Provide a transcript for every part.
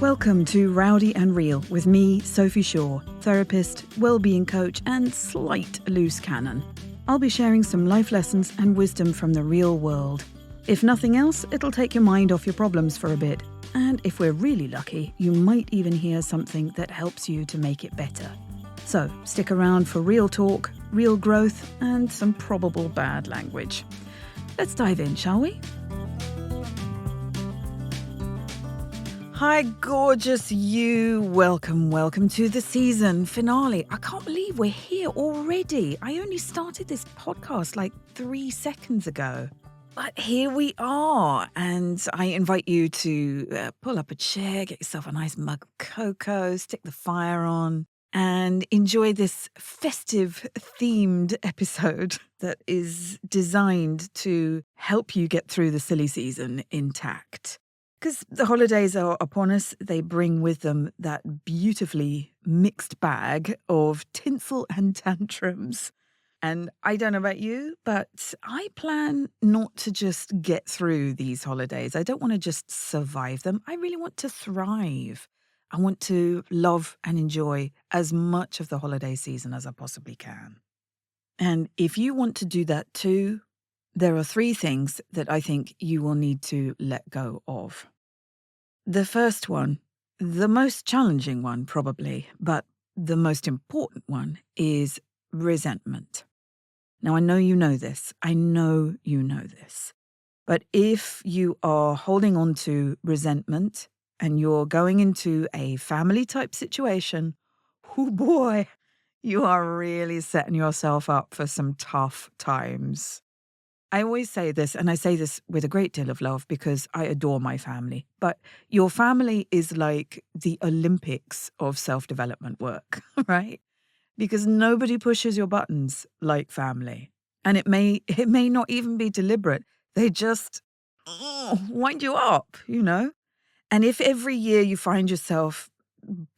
Welcome to Rowdy and Real with me, Sophie Shaw, therapist, well-being coach and slight loose cannon. I'll be sharing some life lessons and wisdom from the real world. If nothing else, it'll take your mind off your problems for a bit. And if we're really lucky, you might even hear something that helps you to make it better. So stick around for real talk, real growth, and some probable bad language. Let's dive in, shall we? Hi, gorgeous you. Welcome to the season finale. I can't believe we're here already. I only started this podcast like 3 seconds ago. But here we are, and I invite you to pull up a chair, get yourself a nice mug of cocoa, stick the fire on, and enjoy this festive themed episode that is designed to help you get through the silly season intact. Because the holidays are upon us, they bring with them that beautifully mixed bag of tinsel and tantrums. And I don't know about you, but I plan not to just get through these holidays. I don't want to just survive them. I really want to thrive. I want to love and enjoy as much of the holiday season as I possibly can. And if you want to do that too, there are 3 things that I think you will need to let go of. The first one, the most challenging one probably, but the most important one is resentment. Now, I know you know this. But if you are holding on to resentment and you're going into a family type situation, oh boy, you are really setting yourself up for some tough times. I always say this, and I say this with a great deal of love because I adore my family. But your family is like the Olympics of self-development work, right? Because nobody pushes your buttons like family. And it may not even be deliberate. They just wind you up, you know? And if every year you find yourself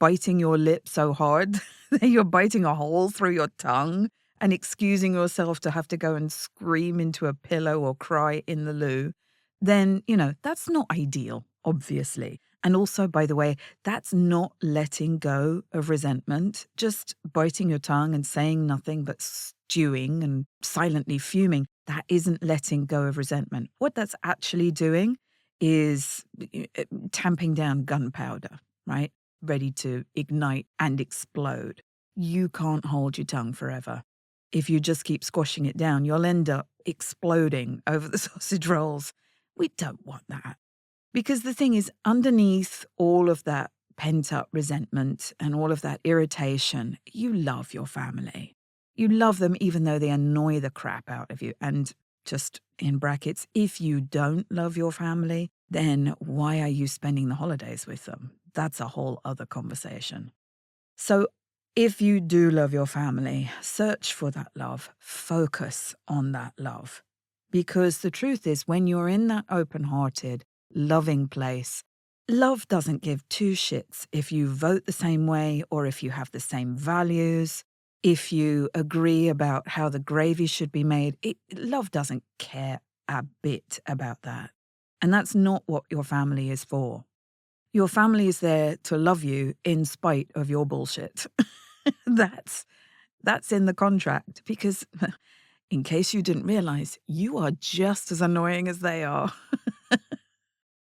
biting your lip so hard that you're biting a hole through your tongue and excusing yourself to have to go and scream into a pillow or cry in the loo, then, that's not ideal, obviously. And also, by the way, that's not letting go of resentment, just biting your tongue and saying nothing but stewing and silently fuming. That isn't letting go of resentment. What that's actually doing is tamping down gunpowder, right? Ready to ignite and explode. You can't hold your tongue forever. If you just keep squashing it down, you'll end up exploding over the sausage rolls. We don't want that. Because the thing is, underneath all of that pent-up resentment and all of that irritation, you love your family. You love them even though they annoy the crap out of you. And just in brackets, if you don't love your family, then why are you spending the holidays with them? That's a whole other conversation. So if you do love your family, search for that love. Focus on that love. Because the truth is, when you're in that open-hearted, loving place, love doesn't give 2 shits if you vote the same way or if you have the same values, if you agree about how the gravy should be made. Love doesn't care a bit about that. And that's not what your family is for. Your family is there to love you in spite of your bullshit. That's in the contract because, in case you didn't realize, you are just as annoying as they are.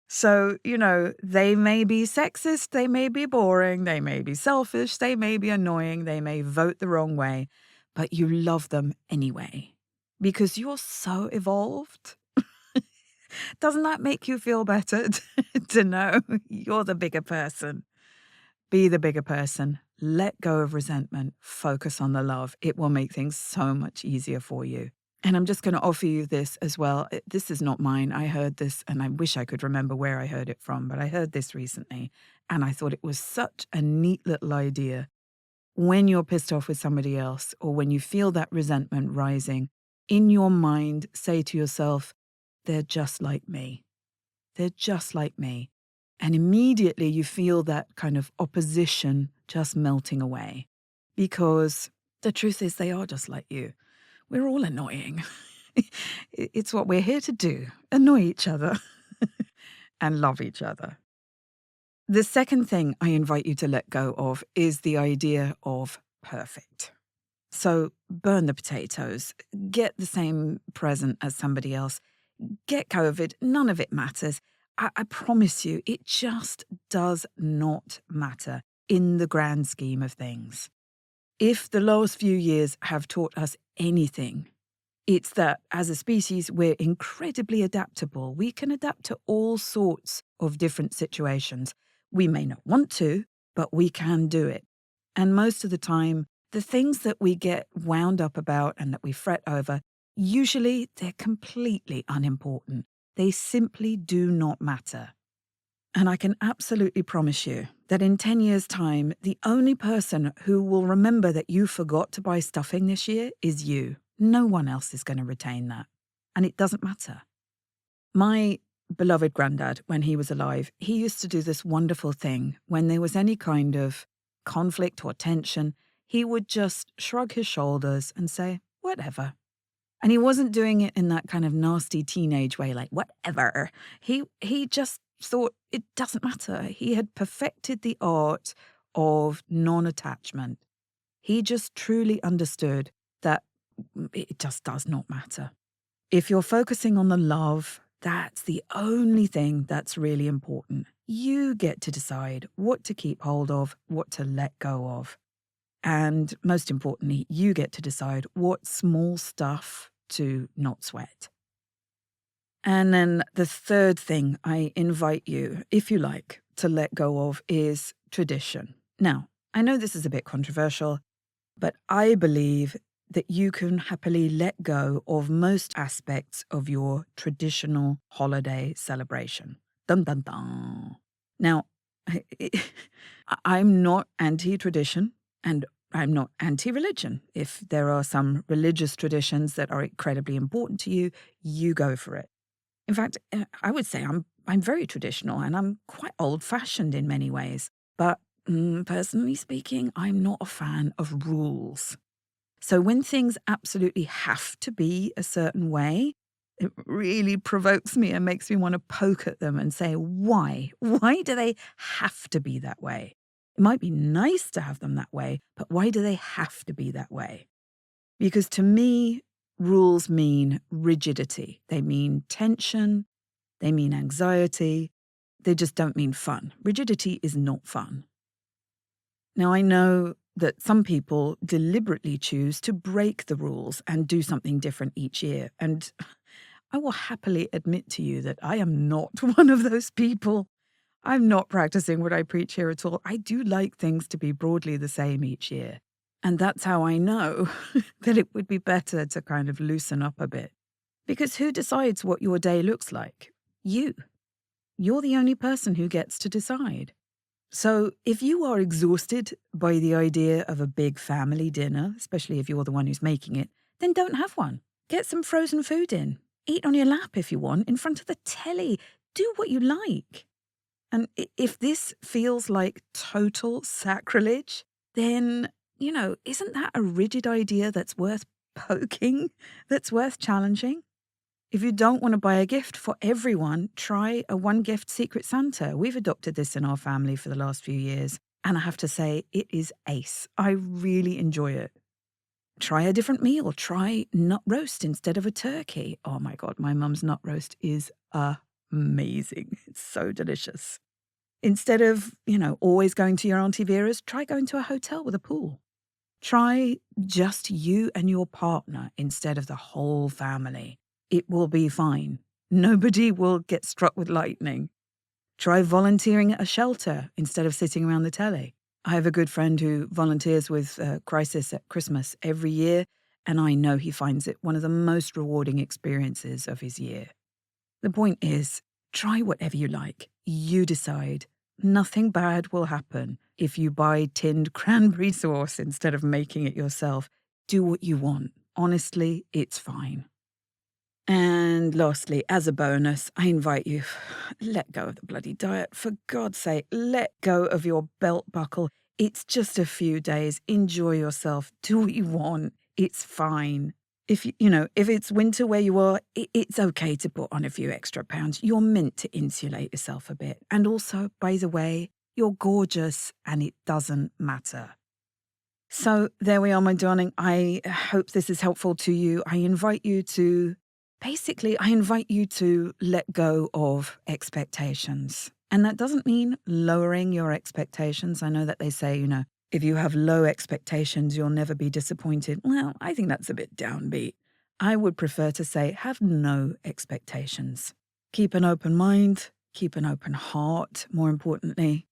So, they may be sexist, they may be boring, they may be selfish, they may be annoying, they may vote the wrong way, but you love them anyway because you're so evolved. Doesn't that make you feel better to know you're the bigger person? Be the bigger person. Let go of resentment. Focus on the love. It will make things so much easier for you. And I'm just going to offer you this as well. This is not mine. I heard this, and I wish I could remember where I heard it from, but I heard this recently, and I thought it was such a neat little idea. When you're pissed off with somebody else, or when you feel that resentment rising, in your mind, say to yourself, they're just like me. They're just like me. And immediately you feel that kind of opposition just melting away. Because the truth is they are just like you. We're all annoying. It's what we're here to do. Annoy each other and love each other. The second thing I invite you to let go of is the idea of perfect. So burn the potatoes, get the same present as somebody else, get COVID, none of it matters. I promise you, it just does not matter in the grand scheme of things. If the last few years have taught us anything, it's that as a species, we're incredibly adaptable. We can adapt to all sorts of different situations. We may not want to, but we can do it. And most of the time, the things that we get wound up about and that we fret over, usually they're completely unimportant. They simply do not matter. And I can absolutely promise you that in 10 years' time, the only person who will remember that you forgot to buy stuffing this year is you. No one else is going to retain that. And it doesn't matter. My beloved granddad, when he was alive, he used to do this wonderful thing. When there was any kind of conflict or tension, he would just shrug his shoulders and say, whatever. And he wasn't doing it in that kind of nasty teenage way, like, whatever. He just thought it doesn't matter. He had perfected the art of non-attachment. He just truly understood that it just does not matter. If you're focusing on the love, that's the only thing that's really important. You get to decide what to keep hold of, what to let go of. And most importantly, you get to decide what small stuff to not sweat. And then the third thing I invite you, if you like, to let go of is tradition. Now, I know this is a bit controversial, but I believe that you can happily let go of most aspects of your traditional holiday celebration. Dun dun dun. Now, I'm not anti-tradition and I'm not anti-religion. If there are some religious traditions that are incredibly important to you, you go for it. In fact, I would say I'm very traditional and I'm quite old-fashioned in many ways. But personally speaking, I'm not a fan of rules. So when things absolutely have to be a certain way, it really provokes me and makes me want to poke at them and say, why? Why do they have to be that way? It might be nice to have them that way, but why do they have to be that way? Because to me, rules mean rigidity. They mean tension. They mean anxiety. They just don't mean fun. Rigidity is not fun. Now, I know that some people deliberately choose to break the rules and do something different each year. And I will happily admit to you that I am not one of those people. I'm not practicing what I preach here at all. I do like things to be broadly the same each year. And that's how I know that it would be better to kind of loosen up a bit. Because who decides what your day looks like? You. You're the only person who gets to decide. So if you are exhausted by the idea of a big family dinner, especially if you're the one who's making it, then don't have one. Get some frozen food in. Eat on your lap if you want, in front of the telly. Do what you like. And if this feels like total sacrilege, then, isn't that a rigid idea that's worth poking, that's worth challenging? If you don't want to buy a gift for everyone, try a one-gift Secret Santa. We've adopted this in our family for the last few years. And I have to say, it is ace. I really enjoy it. Try a different meal. Try nut roast instead of a turkey. Oh my God, my mum's nut roast is amazing. It's so delicious. Instead of, always going to your Auntie Vera's, try going to a hotel with a pool. Try just you and your partner instead of the whole family. It will be fine. Nobody will get struck with lightning. Try volunteering at a shelter instead of sitting around the telly. I have a good friend who volunteers with Crisis at Christmas every year, and I know he finds it one of the most rewarding experiences of his year. The point is, try whatever you like. You decide. Nothing bad will happen if you buy tinned cranberry sauce instead of making it yourself. Do what you want. Honestly, it's fine. And lastly, as a bonus, I invite you, let go of the bloody diet. For God's sake, let go of your belt buckle. It's just a few days. Enjoy yourself. Do what you want. It's fine. If if it's winter where you are, it's okay to put on a few extra pounds. You're meant to insulate yourself a bit. And also, by the way, you're gorgeous and it doesn't matter. So there we are, my darling. I hope this is helpful to you. I invite you to let go of expectations. And that doesn't mean lowering your expectations. I know that they say, if you have low expectations, you'll never be disappointed. Well, I think that's a bit downbeat. I would prefer to say have no expectations. Keep an open mind, keep an open heart, more importantly,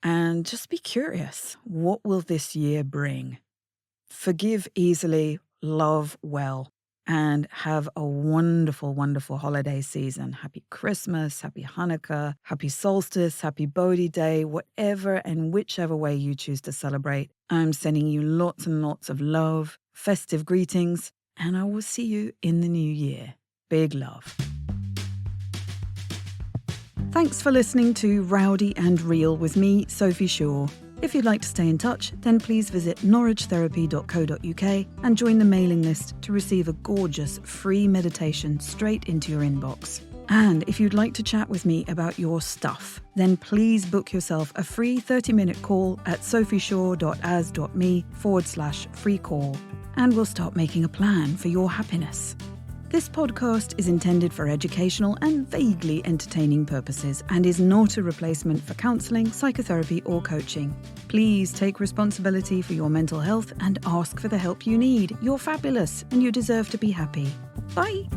and just be curious. What will this year bring? Forgive easily, love well, and have a wonderful, wonderful holiday season. Happy Christmas, happy Hanukkah, happy solstice, happy Bodhi Day, whatever and whichever way you choose to celebrate. I'm sending you lots and lots of love, festive greetings, and I will see you in the new year. Big love. Thanks for listening to Rowdy and Real with me, Sophie Shaw. If you'd like to stay in touch, then please visit norwichtherapy.co.uk and join the mailing list to receive a gorgeous free meditation straight into your inbox. And if you'd like to chat with me about your stuff, then please book yourself a free 30-minute call at sophieshaw.as.me/free call, and we'll start making a plan for your happiness. This podcast is intended for educational and vaguely entertaining purposes and is not a replacement for counselling, psychotherapy or coaching. Please take responsibility for your mental health and ask for the help you need. You're fabulous and you deserve to be happy. Bye.